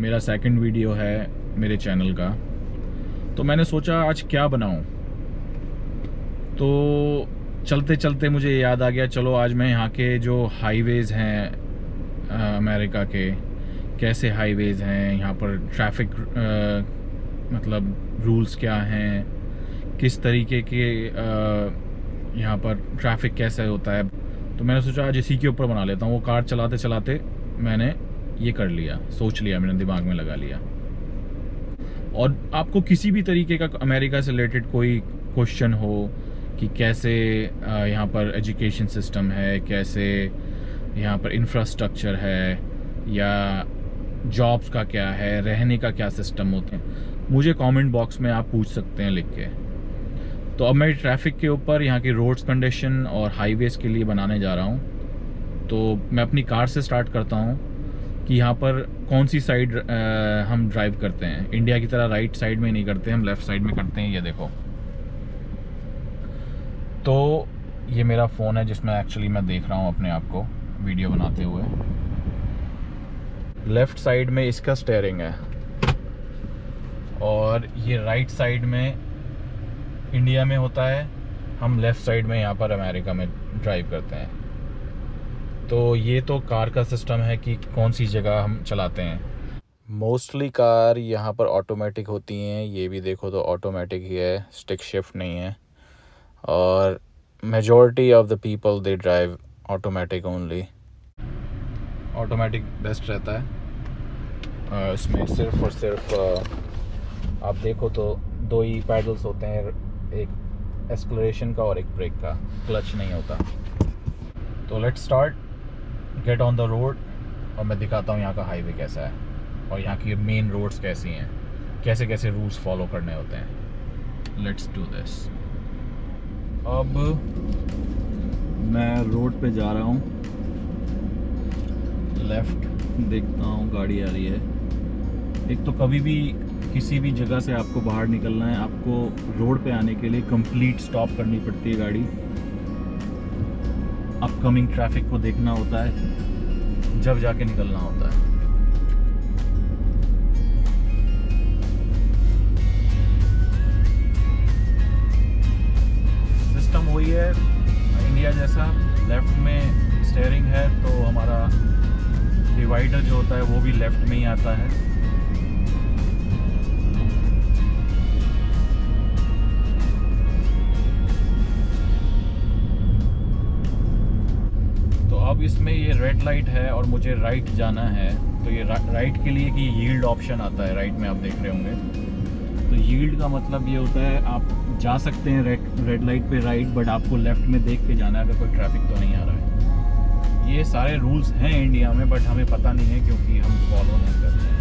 मेरा second video है मेरे चैनल का। तो मैंने सोचा आज क्या बनाऊं, तो चलते चलते मुझे याद आ गया, चलो आज मैं यहाँ के जो हाईवेज़ हैं अमेरिका के, कैसे हाईवेज़ हैं यहाँ पर, ट्रैफिक मतलब रूल्स क्या हैं, किस तरीके के यहाँ पर ट्रैफिक कैसे होता है। तो मैंने सोचा आज इसी के ऊपर बना लेता हूँ। वो कार चलाते चलाते मैंने ये कर लिया, सोच लिया, मैंने दिमाग में लगा लिया। और आपको किसी भी तरीके का अमेरिका से रिलेटेड कोई क्वेश्चन हो कि कैसे यहाँ पर एजुकेशन सिस्टम है, कैसे यहाँ पर इंफ्रास्ट्रक्चर है, या जॉब्स का क्या है, रहने का क्या सिस्टम होते हैं, मुझे कमेंट बॉक्स में आप पूछ सकते हैं लिख के। तो अब मैं ट्रैफिक के ऊपर यहाँ की रोड्स कंडीशन और हाईवेज़ के लिए बनाने जा रहा हूँ। तो मैं अपनी कार से स्टार्ट करता हूँ कि यहाँ पर कौन सी साइड हम ड्राइव करते हैं। इंडिया की तरह राइट साइड में नहीं करते, हम लेफ़्ट साइड में करते हैं। ये देखो, तो ये मेरा फ़ोन है जिसमें एक्चुअली मैं देख रहा हूँ अपने आप को वीडियो बनाते हुए। लेफ़्ट साइड में इसका स्टीयरिंग है और ये राइट साइड में इंडिया में होता है, हम लेफ़्ट साइड में यहाँ पर अमेरिका में ड्राइव करते हैं। तो ये तो कार का सिस्टम है कि कौन सी जगह हम चलाते हैं। मोस्टली कार यहाँ पर ऑटोमेटिक होती हैं, ये भी देखो तो ऑटोमेटिक ही है, स्टिक शिफ्ट नहीं है। और majority of the people they drive automatic only. Automatic best रहता है। इसमें सिर्फ और सिर्फ आप देखो तो दो ही पैडल्स होते हैं, एक एक्सेलरेशन का और एक ब्रेक का, क्लच नहीं होता। तो let's start, get on the road, और मैं दिखाता हूँ यहाँ का हाईवे कैसा है और यहाँ की मेन रोड्स कैसी हैं, कैसे कैसे रूल्स फॉलो करने होते हैं। Let's do this. अब मैं रोड पे जा रहा हूँ, लेफ़्ट देखता हूँ गाड़ी आ रही है। एक तो कभी भी किसी भी जगह से आपको बाहर निकलना है, आपको रोड पे आने के लिए कंप्लीट स्टॉप करनी पड़ती है गाड़ी। अपकमिंग ट्रैफिक को देखना होता है, जब जाके निकलना होता है। सिस्टम वही है इंडिया जैसा, लेफ्ट में स्टीयरिंग है तो हमारा डिवाइडर जो होता है वो भी लेफ्ट में ही आता है। अब इसमें ये रेड लाइट है और मुझे राइट जाना है, तो ये राइट के लिए कि यील्ड ऑप्शन आता है, राइट में आप देख रहे होंगे। तो यील्ड का मतलब ये होता है आप जा सकते हैं रेड लाइट पे राइट, बट आपको लेफ़्ट में देख के जाना है अगर कोई ट्रैफिक तो नहीं आ रहा है। ये सारे रूल्स हैं इंडिया में, बट हमें पता नहीं है क्योंकि हम फॉलो नहीं करते हैं।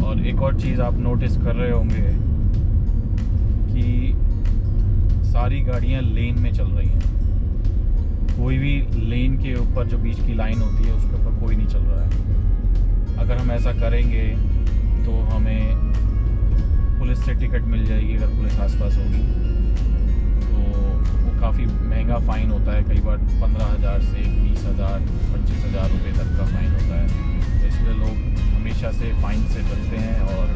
और एक और चीज़ आप नोटिस कर रहे होंगे कि सारी गाड़ियां लेन में चल रही हैं। कोई भी लेन के ऊपर जो बीच की लाइन होती है उसके ऊपर कोई नहीं चल रहा है। अगर हम ऐसा करेंगे तो हमें पुलिस से टिकट मिल जाएगी, अगर पुलिस आसपास होगी तो वो काफ़ी महंगा फ़ाइन होता है। कई बार 15,000 से 20,000 25,000 रुपये तक का फ़ाइन होता है। तो इसलिए लोग हमेशा से फाइन से बचते हैं और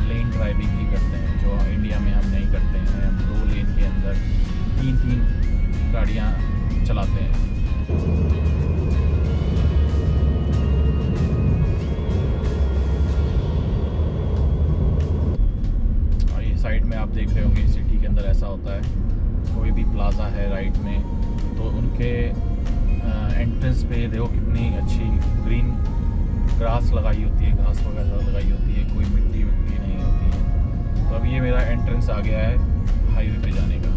लेन ड्राइविंग ही करते हैं, जो इंडिया में हम नहीं करते हैं। हम 2 लेन के अंदर 3 गाड़ियाँ चलाते हैं। और ये साइड में आप देख रहे होंगे सिटी के अंदर ऐसा होता है, कोई भी प्लाजा है राइट में तो उनके एंट्रेंस पे देखो कितनी अच्छी ग्रीन ग्रास लगाई होती है, घास वगैरह लगाई होती है, कोई मिट्टी विट्टी नहीं होती है। तो अब ये मेरा एंट्रेंस आ गया है हाईवे पे जाने का।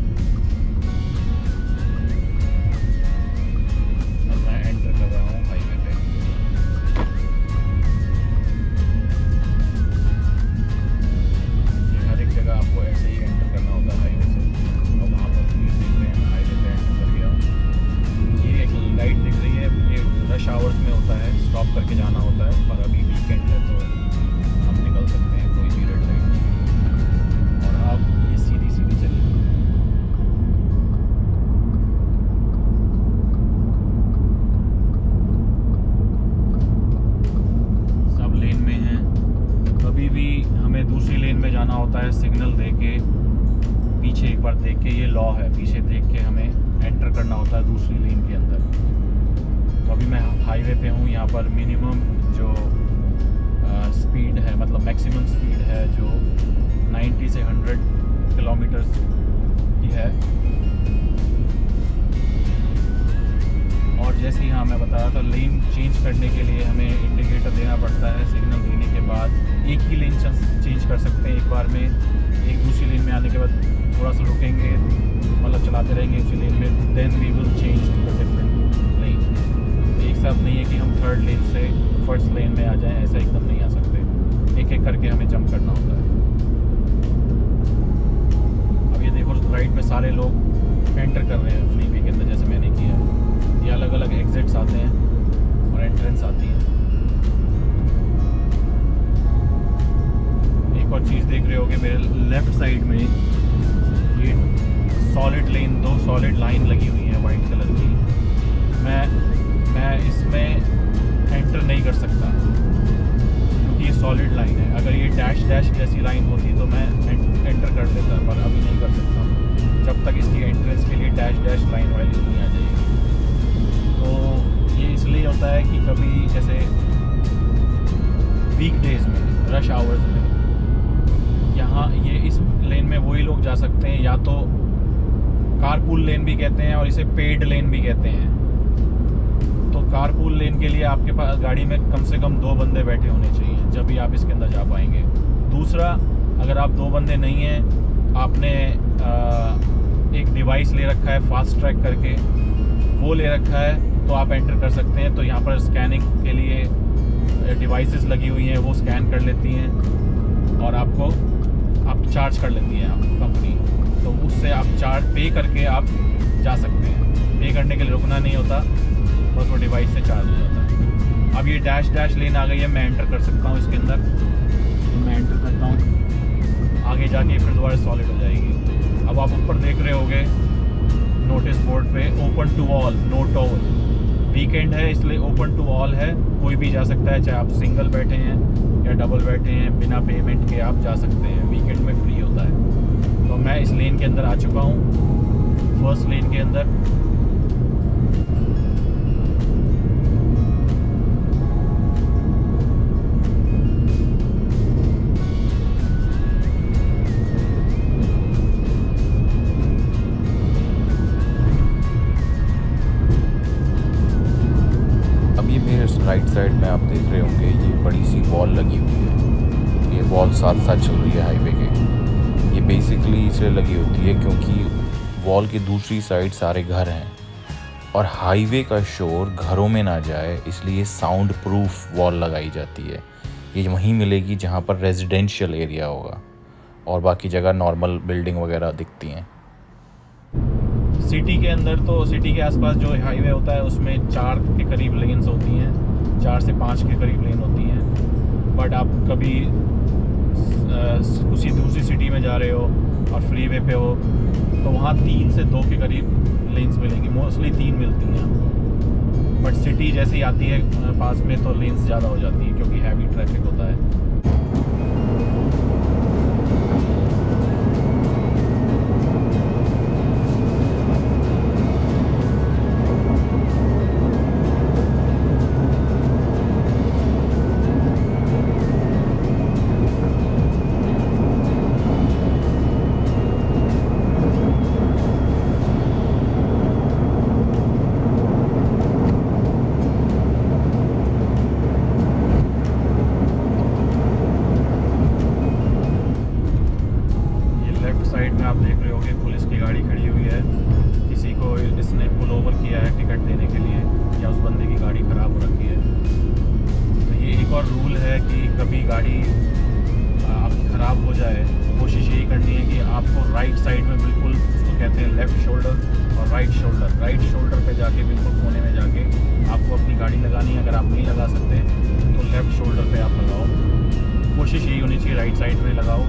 अब मैं एंटर कर रहा हूँ। है, पर अभी वीकेंड है तो हम निकल सकते हैं, कोई भी रेड लाइट नहीं। और अब ये सीधी सीधी चलेगी। सब लेन में हैं। कभी भी हमें दूसरी लेन में जाना होता है, सिग्नल दे के पीछे एक बार देख के, ये लॉ है, पीछे देख के हमें एंटर करना होता है दूसरी लेन के अंदर। तो अभी मैं हाईवे पे हूँ, यहाँ पर मिनिमम जो स्पीड है, मतलब मैक्सिमम स्पीड है जो 90 से 100 किलोमीटर की है। और जैसे ही हाँ मैं बता रहा था, लेन चेंज करने के लिए हमें इंडिकेटर देना पड़ता है। सिग्नल देने के बाद एक ही लेन चेंज कर सकते हैं एक बार में। एक दूसरी लेन में आने के बाद थोड़ा सा रुकेंगे, मतलब चलाते रहेंगे उसी लेन में, then we will change to different lane. एक साथ नहीं है कि हम थर्ड लेन से फर्स्ट लेन में आ जाएं, ऐसा एकदम नहीं आ सकते, एक एक करके हमें जंप करना होता है। अब ये देखो राइट में सारे लोग एंटर कर रहे हैं फ्रीवे के अंदर, जैसे मैंने किया है। ये अलग अलग एग्जिट्स आते हैं और एंट्रेंस आती है। एक और चीज़ देख रहे होगे मेरे लेफ्ट साइड में, ये सॉलिड लेन, 2 सॉलिड लाइन लगी हुई है वाइट कलर की। मैं इसमें एंटर नहीं कर सकता क्योंकि ये सॉलिड लाइन है। अगर ये डैश डैश जैसी लाइन होती तो मैं एंटर कर लेता, पर अभी नहीं कर सकता जब तक इसकी एंट्रेंस के लिए डैश डैश लाइन वाली नहीं आ जाएगी। तो ये इसलिए होता है कि कभी जैसे वीकडेज में, रश आवर्स में, यहाँ ये इस लेन में वही लोग जा सकते हैं, या तो कारपूल लेन भी कहते हैं और इसे पेड लेन भी कहते हैं। तो कारपूल लेन के लिए आपके पास गाड़ी में कम से कम 2 बंदे बैठे होने चाहिए, जब भी आप इसके अंदर जा पाएंगे। दूसरा, अगर आप 2 बंदे नहीं हैं, आपने एक डिवाइस ले रखा है फास्ट ट्रैक करके, वो ले रखा है, तो आप एंटर कर सकते हैं। तो यहाँ पर स्कैनिंग के लिए डिवाइसेस लगी हुई हैं, वो स्कैन कर लेती हैं और आपको चार्ज कर लेती है कंपनी। तो उससे आप चार्ज पे करके आप जा सकते हैं। पे करने के लिए रुकना नहीं होता, बस वो डिवाइस से चार्ज हो जाता है। अब ये डैश डैश लेन आ गई है, मैं एंटर कर सकता हूँ इसके अंदर। तो मैं एंटर करता हूँ, आगे जाके फिर दोबारा सॉलिड हो जाएगी। अब आप ऊपर देख रहे होगे नोटिस बोर्ड पे, open to all, no toll. Weekend है इसलिए ओपन टू ऑल है, कोई भी जा सकता है, चाहे आप सिंगल बैठे हैं या डबल बैठे हैं, बिना पेमेंट के आप जा सकते हैं। वीकेंड में फ्री होता है। तो मैं इस लेन के अंदर आ चुका हूँ, फर्स्ट लेन के अंदर। राइट साइड में आप देख रहे होंगे ये बड़ी सी वॉल लगी हुई है। ये वॉल साथ साथ चल रही है हाईवे के। ये बेसिकली इसलिए लगी होती है क्योंकि वॉल की दूसरी साइड सारे घर हैं और हाईवे का शोर घरों में ना जाए, इसलिए साउंड प्रूफ वॉल लगाई जाती है। ये वहीं मिलेगी जहाँ पर रेजिडेंशियल एरिया होगा और बाकी जगह नॉर्मल बिल्डिंग वगैरह दिखती हैं। सिटी के अंदर तो सिटी के आसपास जो हाईवे होता है उसमें 4 के करीब लेन्स होती हैं, 4 से 5 के करीब लेन होती हैं। बट आप कभी किसी दूसरी सिटी में जा रहे हो और फ्रीवे पे हो तो वहाँ 3 से 2 के करीब लेन्स मिलेंगी, मोस्टली 3 मिलती हैं आपको। बट सिटी जैसे ही आती है पास में तो लेन्स ज़्यादा हो जाती है क्योंकि हैवी ट्रैफिक होता है। राइट शोल्डर पे जाके बिल्कुल कोने में जाके आपको अपनी गाड़ी लगानी है। अगर आप नहीं लगा सकते तो लेफ़्ट राइट साइड में लगाओ,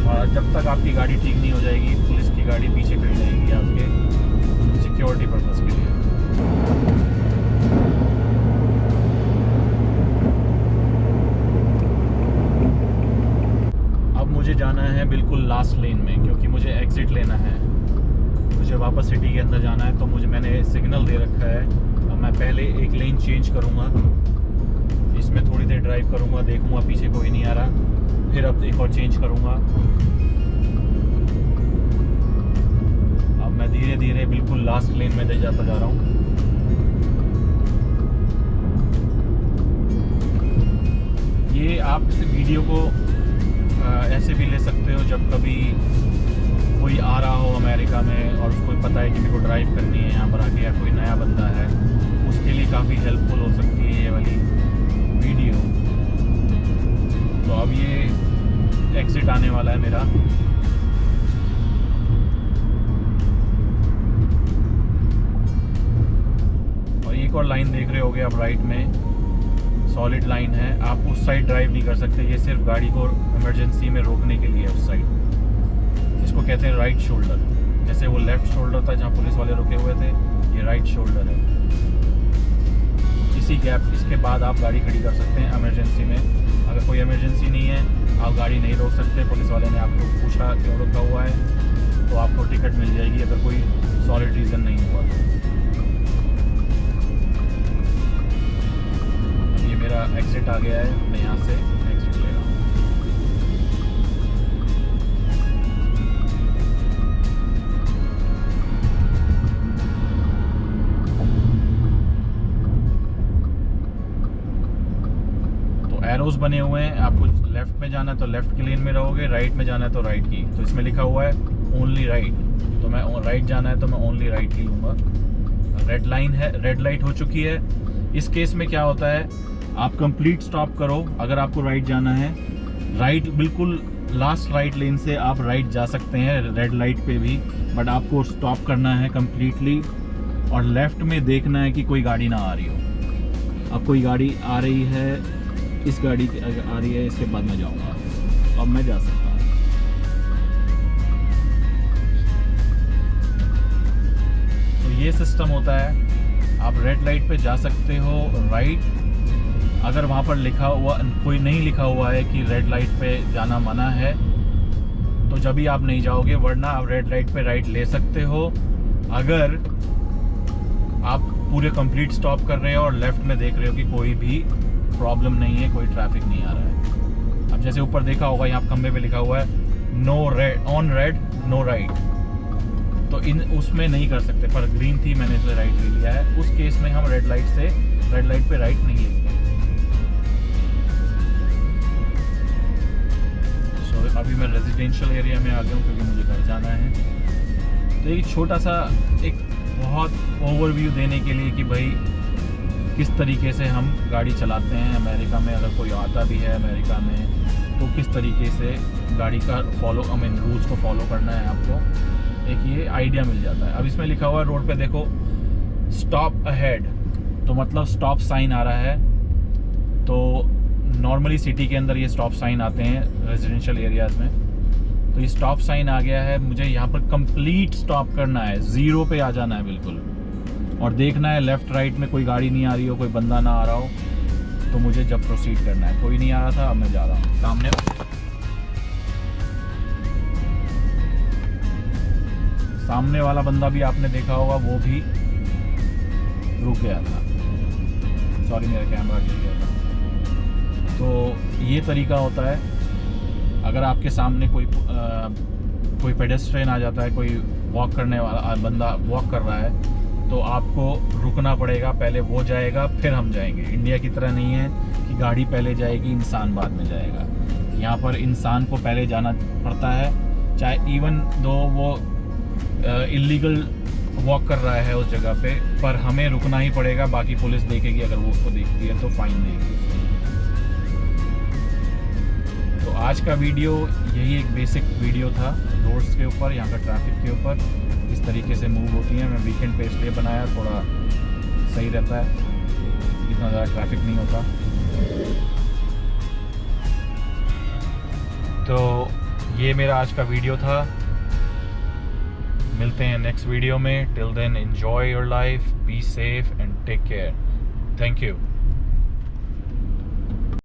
और जब तक आपकी गाड़ी ठीक नहीं हो जाएगी पुलिस की गाड़ी पीछे खड़ी रहेगी आपके सिक्योरिटी पर्पज़ के लिए। अब मुझे जाना है बिल्कुल लास्ट लेन में, क्योंकि मुझे एग्ज़िट लेना है, मुझे वापस सिटी के अंदर जाना है। तो मैंने सिग्नल दे रखा है। अब मैं पहले एक लेन चेंज करूँगा, इसमें थोड़ी देर ड्राइव करूँगा, देखूँगा पीछे कोई नहीं आ रहा, फिर अब एक और चेंज करूँगा। अब मैं धीरे धीरे बिल्कुल लास्ट लेन में जाता जा रहा हूँ। ये आप इस वीडियो को ऐसे भी ले सकते हो, जब कभी कोई आ रहा हो अमेरिका में और उसको पता है कि मेरे को ड्राइव करनी है यहाँ पर आके, या कोई नया बंदा है, उसके लिए काफ़ी हेल्पफुल हो सकती है ये वाली वीडियो। तो अब ये एग्ज़िट आने वाला है मेरा। और एक और लाइन देख रहे होगे आप राइट में, सॉलिड लाइन है। आप उस साइड ड्राइव नहीं कर सकते, ये सिर्फ गाड़ी को इमरजेंसी में रोकने के लिए उस साइड। इसको कहते हैं राइट शोल्डर। जैसे वो लेफ़्ट शोल्डर था जहाँ पुलिस वाले रुके हुए थे, ये राइट शोल्डर है। इसी गैप, इसके बाद आप गाड़ी खड़ी कर सकते हैं इमरजेंसी में। अगर कोई इमरजेंसी नहीं है, आप गाड़ी नहीं रोक सकते, पुलिस वाले ने आपको पूछा क्यों रुका हुआ है, तो आपको टिकट मिल जाएगी अगर कोई सॉलिड रीज़न नहीं हुआ तो। ये मेरा एग्ज़िट आ गया है, मैं यहाँ से एग्ज़िट ले रहा हूँ। एरोज बने हुए हैं, आपको लेफ़्ट में जाना है तो लेफ़्ट की लेन में रहोगे, राइट में जाना है तो राइट की। तो इसमें लिखा हुआ है ओनली राइट, तो मैं राइट जाना है तो मैं ओनली राइट ही लूँगा। रेड लाइन है, रेड लाइट हो चुकी है। इस केस में क्या होता है, आप कंप्लीट स्टॉप करो। अगर आपको राइट जाना है, राइट बिल्कुल लास्ट राइट लेन से आप राइट जा सकते हैं रेड लाइट पे भी, बट आपको स्टॉप करना है कम्प्लीटली और लेफ़्ट में देखना है कि कोई गाड़ी ना आ रही हो। अब कोई गाड़ी आ रही है, इस गाड़ी की आ रही है, इसके बाद मैं जाऊंगा। अब मैं जा सकता हूँ। तो ये सिस्टम होता है, आप रेड लाइट पे जा सकते हो राइट। अगर वहाँ पर लिखा हुआ, कोई नहीं लिखा हुआ है कि रेड लाइट पे जाना मना है, तो जब भी आप नहीं जाओगे, वरना आप रेड लाइट पे राइट ले सकते हो। अगर आप पूरे कंप्लीट स्टॉप कर रहे हो और लेफ्ट में देख रहे हो कि कोई भी प्रॉब्लम नहीं है, कोई ट्रैफिक नहीं आ रहा है। अब जैसे ऊपर देखा होगा, यहाँ खंबे पे लिखा हुआ है no red, on red no right, तो उसमें नहीं कर सकते, पर ग्रीन थी मैंने इसलिए राइट ले लिया है। उस केस में हम रेड लाइट पे राइट नहीं लेंगे। सो अभी मैं रेजिडेंशियल एरिया में आ गया हूँ क्योंकि मुझे घर जाना है। तो एक छोटा सा, एक बहुत ओवरव्यू देने के लिए कि भाई किस तरीके से हम गाड़ी चलाते हैं अमेरिका में। अगर कोई आता भी है अमेरिका में तो किस तरीके से गाड़ी का रूल्स को फॉलो करना है आपको, एक ये आइडिया मिल जाता है। अब इसमें लिखा हुआ है रोड पे देखो स्टॉप अहेड, तो मतलब स्टॉप साइन आ रहा है। तो नॉर्मली सिटी के अंदर ये स्टॉप साइन आते हैं रेजिडेंशियल एरियाज़ में, तो ये स्टॉप साइन आ गया है। मुझे यहाँ पर कंप्लीट स्टॉप करना है, ज़ीरो पे आ जाना है बिल्कुल, और देखना है लेफ़्ट राइट में कोई गाड़ी नहीं आ रही हो, कोई बंदा ना आ रहा हो, तो मुझे जब प्रोसीड करना है। कोई नहीं आ रहा था, अब मैं जा रहा हूँ। सामने वाला बंदा भी आपने देखा होगा, वो भी रुक गया था। सॉरी, मेरा कैमरा गिर गया था। तो ये तरीका होता है, अगर आपके सामने कोई पेडेस्ट्रियन आ जाता है, कोई वॉक करने वाला बंदा वॉक कर रहा है, तो आपको रुकना पड़ेगा, पहले वो जाएगा फिर हम जाएंगे। इंडिया की तरह नहीं है कि गाड़ी पहले जाएगी इंसान बाद में जाएगा। यहाँ पर इंसान को पहले जाना पड़ता है, चाहे इवन दो वो इलीगल वॉक कर रहा है उस जगह पे, पर हमें रुकना ही पड़ेगा। बाकी पुलिस देखेगी, अगर वो उसको देखती है तो फाइन देगी। तो आज का वीडियो यही एक बेसिक वीडियो था रोड्स के ऊपर, यहाँ का ट्रैफिक के ऊपर, इस तरीके से मूव होती हैं। मैं वीकेंड पे इसलिए बनाया, थोड़ा सही रहता है, इतना ज़्यादा ट्रैफिक नहीं होता। तो ये मेरा आज का वीडियो था, मिलते हैं नेक्स्ट वीडियो में। Till then enjoy your life, be safe and take care. Thank you.